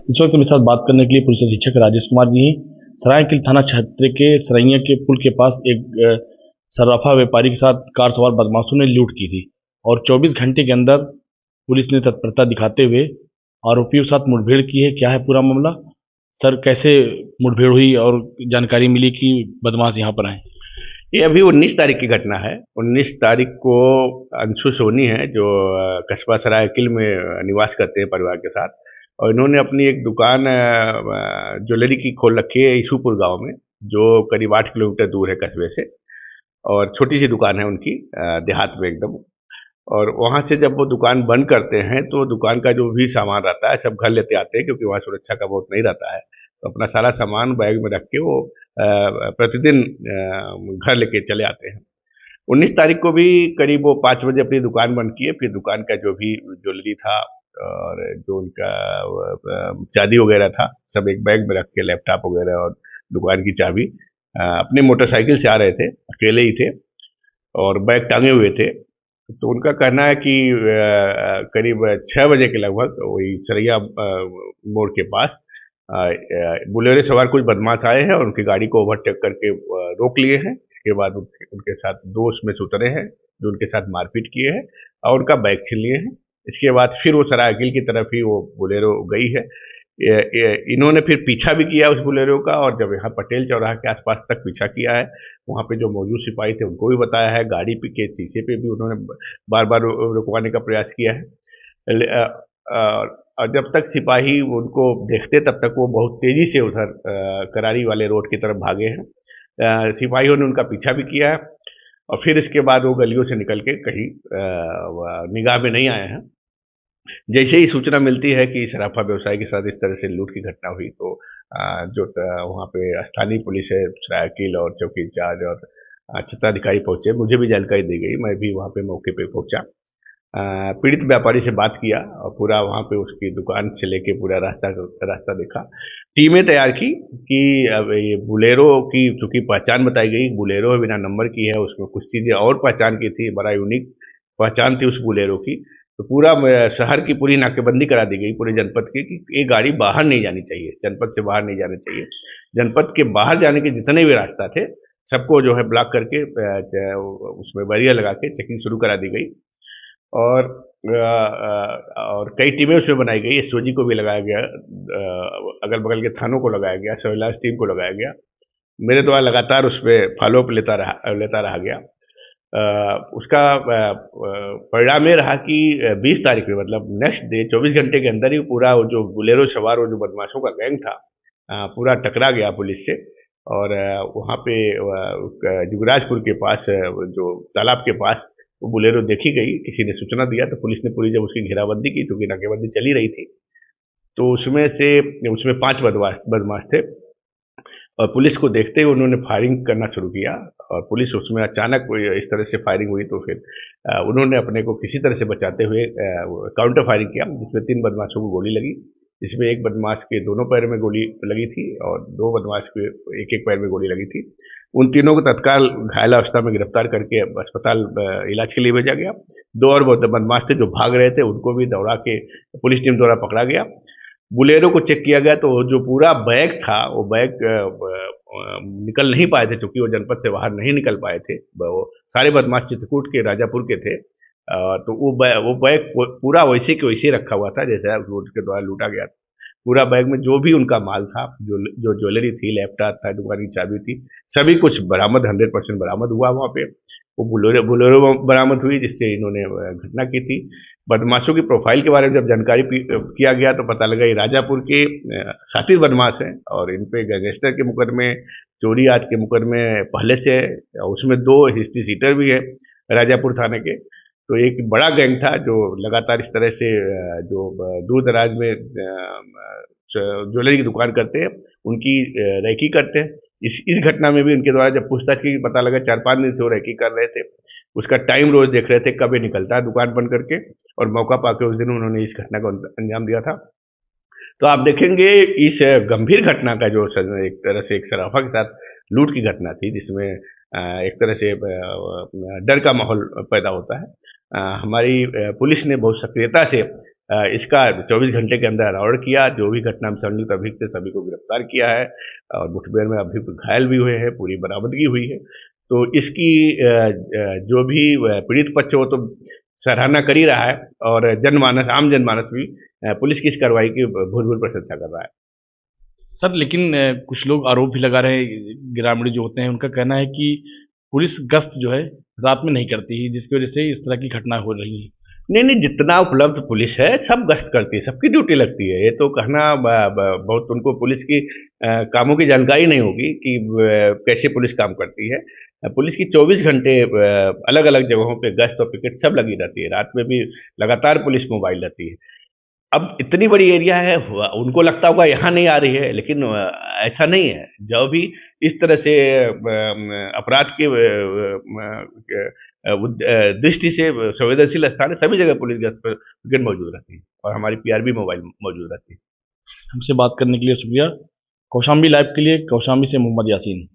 इस वक्त मेरे साथ बात करने के लिए पुलिस अधीक्षक राजेश कुमार जी हैं। सरायकेला थाना क्षेत्र के सरैया के पुल के पास एक सर्राफा व्यापारी के साथ कार सवार बदमाशों ने लूट की थी और 24 घंटे के अंदर पुलिस ने तत्परता दिखाते हुए आरोपियों के साथ मुठभेड़ की है। क्या है पूरा मामला सर, कैसे मुठभेड़ हुई और जानकारी मिली कि बदमाश यहाँ पर आए? ये अभी 19 तारीख की घटना है। 19 तारीख को अंशु सोनी है जो कस्बा सरायकिल में निवास करते हैं परिवार के साथ, और इन्होंने अपनी एक दुकान ज्वेलरी की खोल रखी है ईसूपुर गांव में, जो करीब 8 किलोमीटर दूर है कस्बे से। और छोटी सी दुकान है उनकी, देहात में एकदम। और वहाँ से जब वो दुकान बंद करते हैं तो दुकान का जो भी सामान रहता है सब घर लेते आते हैं, क्योंकि वहाँ सुरक्षा का बहुत नहीं रहता है। तो अपना सारा सामान बैग में रख के वो प्रतिदिन घर लेके चले आते हैं। 19 तारीख को भी करीब वो 5 बजे अपनी दुकान बंद किए, फिर दुकान का जो भी ज्वेलरी था और जो उनका चांदी वगैरह था सब एक बैग में रख के, लैपटॉप वगैरह और दुकान की चाबी, अपने मोटरसाइकिल से आ रहे थे, अकेले ही थे और बैग टांगे हुए थे। तो उनका कहना है कि करीब 6 बजे के लगभग वही सरैया मोड़ के पास बुलेरो सवार कुछ बदमाश आए हैं और उनकी गाड़ी को ओवरटेक करके रोक लिए हैं। इसके बाद उनके साथ 2 उसमें से उतरे हैं जो उनके साथ मारपीट किए हैं और उनका बैग छीन लिए हैं। इसके बाद फिर वो सरायकिल की तरफ ही वो बुलेरो गई है। इन्होंने फिर पीछा भी किया उस बुलेरो का, और जब यहाँ पटेल चौराहा के आसपास तक पीछा किया है, वहाँ पे जो मौजूद सिपाही थे उनको भी बताया है, गाड़ी के शीशे पे भी उन्होंने बार बार रुकवाने का प्रयास किया है। और जब तक सिपाही उनको देखते तब तक वो बहुत तेजी से उधर करारी वाले रोड की तरफ भागे हैं। सिपाहियों ने उनका पीछा भी किया है और फिर इसके बाद वो गलियों से निकल के कहीं निगाह में नहीं आए हैं। जैसे ही सूचना मिलती है कि सराफा व्यवसायी के साथ इस तरह से लूट की घटना हुई, तो जो वहाँ पे स्थानीय पुलिस है, सरायकिल और चौकी इंचार्ज और क्षेत्राधिकारी पहुंचे, मुझे भी जानकारी दी गई, मैं भी वहाँ पे मौके पे पहुंचा, पीड़ित व्यापारी से बात किया और पूरा वहाँ पे उसकी दुकान से लेके पूरा रास्ता देखा। टीमें तैयार की कि अब ये बुलेरो की चूंकि पहचान बताई गई, बुलेरो है, बिना नंबर की है, उसमें कुछ चीज़ें और पहचान की थी, बड़ा यूनिक पहचान थी उस बुलेरो की। तो पूरा शहर की पूरी नाकेबंदी करा दी गई, पूरे जनपद की, कि ये गाड़ी बाहर नहीं जानी चाहिए, जनपद से बाहर नहीं जाना चाहिए। जनपद के बाहर जाने के जितने भी रास्ता थे सबको जो है ब्लॉक करके उसमें बैरियर लगा के चेकिंग शुरू करा दी गई। और कई टीमें उसमें बनाई गई, एसओजी को भी लगाया गया, अगल बगल के थानों को लगाया गया, सर्विलांस टीम को लगाया गया। मेरे द्वारा लगातार उस पर फॉलोअप लेता रहा गया। उसका परिणाम ये रहा कि 20 तारीख में, मतलब नेक्स्ट डे 24 घंटे के अंदर ही पूरा वो जो बुलेरो सवार वो जो बदमाशों का गैंग था पूरा टकरा गया पुलिस से। और वहाँ पे जुगराजपुर के पास जो तालाब के पास वो बुलेरो देखी गई, किसी ने सूचना दिया तो पुलिस ने पूरी जब उसकी घेराबंदी की, क्योंकि नाकेबंदी चली रही थी, तो उसमें 5 बदमाश थे और पुलिस को देखते ही उन्होंने फायरिंग करना शुरू किया। और पुलिस उसमें अचानक इस तरह से फायरिंग हुई तो फिर उन्होंने अपने को किसी तरह से बचाते हुए काउंटर फायरिंग किया, जिसमें 3 बदमाशों को गोली लगी, जिसमें एक बदमाश के दोनों पैर में गोली लगी थी और 2 बदमाश के एक पैर में गोली लगी थी। उन तीनों को तत्काल घायल अवस्था में गिरफ्तार करके अस्पताल इलाज के लिए भेजा गया। 2 और बदमाश थे जो भाग रहे थे, उनको भी दौड़ा के पुलिस टीम द्वारा पकड़ा गया। बुलेरो को चेक किया गया तो जो पूरा बैग था वो बैग निकल नहीं पाए थे, चूंकि वो जनपद से बाहर नहीं निकल पाए थे। वो सारे बदमाश चित्रकूट के, राजापुर के थे। तो वो बैग पूरा वैसे के वैसे रखा हुआ था जैसे उसके द्वारा लूटा गया था। पूरा बैग में जो भी उनका माल था, जो ज्वेलरी थी, लैपटॉप था, दुकान की चाबी थी, सभी कुछ बरामद, 100% बरामद हुआ। वहाँ पे वो बुलेरो बरामद हुई जिससे इन्होंने घटना की थी। बदमाशों की प्रोफाइल के बारे में जब जानकारी किया गया तो पता लगा ये राजापुर के साथी बदमाश हैं और इन पे गैंगस्टर के मुकदमे, चोरी आदि के मुकदमे पहले से है, उसमें 2 हिस्ट्री सीटर भी है राजापुर थाने के। तो एक बड़ा गैंग था जो लगातार इस तरह से जो दूर दराज में ज्वेलरी की दुकान करते हैं उनकी रैकी करते हैं। इस घटना में भी उनके द्वारा जब पूछताछ की पता लगा 4-5 दिन से वो रैकी कर रहे थे, उसका टाइम रोज देख रहे थे कब ये निकलता है दुकान बंद करके, और मौका पाके उस दिन उन्होंने इस घटना को अंजाम दिया था। तो आप देखेंगे इस गंभीर घटना का जो एक तरह से एक सराफा के साथ लूट की घटना थी, जिसमें एक तरह से डर का माहौल पैदा होता है। हमारी पुलिस ने बहुत सक्रियता से इसका 24 घंटे के अंदर ऑर्डर किया। जो भी घटना में संलिप्त अभियुक्त थे सभी को गिरफ्तार किया है और मुठभेड़ में अभियुक्त घायल भी हुए हैं, पूरी बरामदगी हुई है। तो इसकी जो भी पीड़ित पक्ष है वो तो सराहना कर ही रहा है और आम जनमानस भी पुलिस की इस कार्रवाई की भूरि प्रशंसा कर रहा है। सर लेकिन कुछ लोग आरोप भी लगा रहे हैं, ग्रामीण जो होते हैं उनका कहना है कि पुलिस गश्त जो है रात में नहीं करती है, जिसकी वजह से इस तरह की घटनाएं हो रही हैं। नहीं, जितना उपलब्ध पुलिस है सब गश्त करती है, सबकी ड्यूटी लगती है। ये तो कहना बहुत उनको पुलिस की कामों की जानकारी नहीं होगी कि कैसे पुलिस काम करती है। पुलिस की 24 घंटे अलग-अलग जगहों पे गश्त और पिकेट सब लगी रहती है। रात में भी लगातार पुलिस मोबाइल रहती है। अब इतनी बड़ी एरिया है, उनको लगता होगा यहाँ नहीं आ रही है, लेकिन ऐसा नहीं है। जब भी इस तरह से अपराध के दृष्टि से संवेदनशील स्थान है, सभी जगह पुलिस गश्त पर पिकेट मौजूद रहती है और हमारी पीआरबी मोबाइल मौजूद रहती है। हमसे बात करने के लिए शुक्रिया। कौशाम्बी लाइव के लिए कौशाम्बी से मोहम्मद यासीन।